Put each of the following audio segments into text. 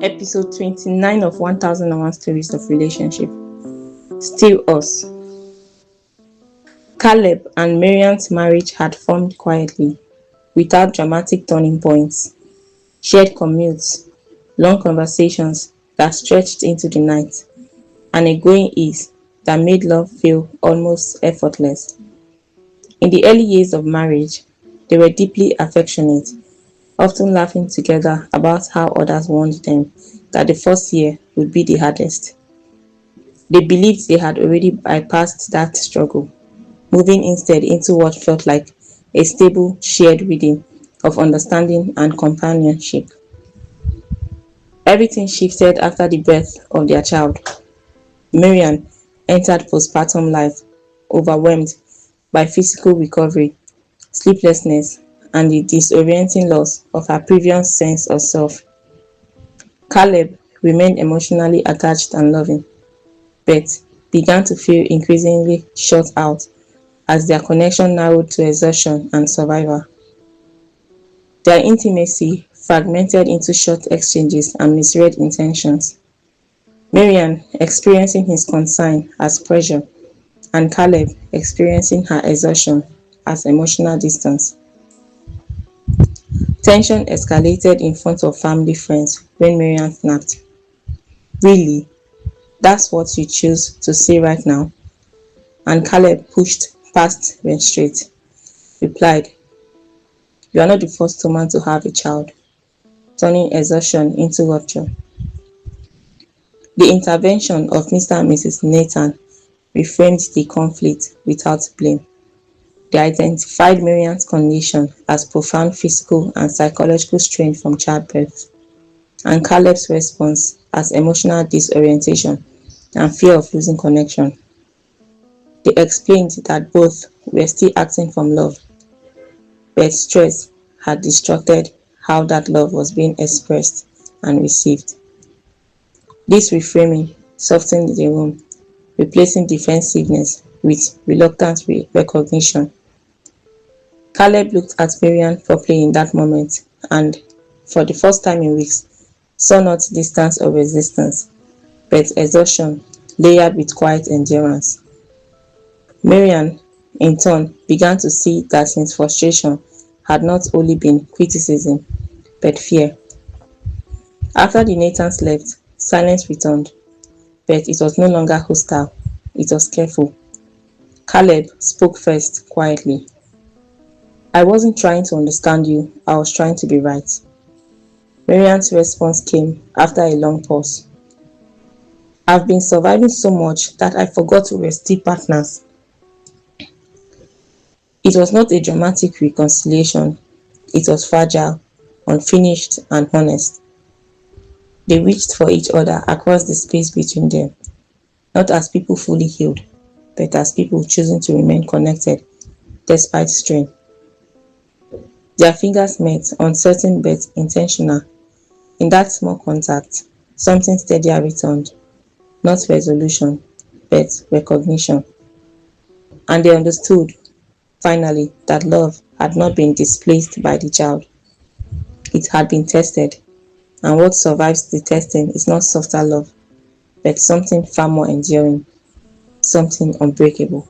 Episode 29 of 1001 Stories of Relationship. Still Us. Caleb and Marian's marriage had formed quietly, without dramatic turning points. Shared commutes, long conversations that stretched into the night, and a growing ease that made love feel almost effortless. In the early years of marriage, they were deeply affectionate, often laughing together about how others warned them that the first year would be the hardest. They believed they had already bypassed that struggle, moving instead into what felt like a stable, shared rhythm of understanding and companionship. Everything shifted after the birth of their child. Marian entered postpartum life overwhelmed by physical recovery, sleeplessness, and the disorienting loss of her previous sense of self. Caleb remained emotionally attached and loving, but began to feel increasingly shut out as their connection narrowed to exhaustion and survival. Their intimacy fragmented into short exchanges and misread intentions. Marian experiencing his concern as pressure, and Caleb experiencing her exhaustion as emotional distance. Tension escalated in front of family friends when Marian snapped. Really? That's what you choose to say right now? And Caleb pushed past restraint, replied, "You are not the first woman to have a child," turning exhaustion into rupture. The intervention of Mr. and Mrs. Nathan reframed the conflict without blame. They identified Marian's condition as profound physical and psychological strain from childbirth, and Caleb's response as emotional disorientation and fear of losing connection. They explained that both were still acting from love, but stress had distorted how that love was being expressed and received. This reframing softened the room, replacing defensiveness with reluctant recognition. Caleb looked at Marian properly in that moment and, for the first time in weeks, saw not distance or resistance, but exhaustion layered with quiet endurance. Marian, in turn, began to see that his frustration had not only been criticism, but fear. After the Nathans left, silence returned, but it was no longer hostile, it was careful. Caleb spoke first, quietly. "I wasn't trying to understand you, I was trying to be right." Marian's response came after a long pause. "I've been surviving so much that I forgot we were still partners." It was not a dramatic reconciliation, it was fragile, unfinished, and honest. They reached for each other across the space between them, not as people fully healed, but as people choosing to remain connected despite strain. Their fingers met, uncertain but intentional. In that small contact, something steadier returned, not resolution, but recognition. And they understood, finally, that love had not been displaced by the child. It had been tested, and what survives the testing is not softer love, but something far more enduring, something unbreakable.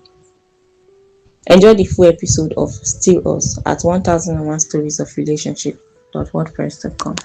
Enjoy the full episode of Still Us at 1001 Stories of Relationship.wordpress.com.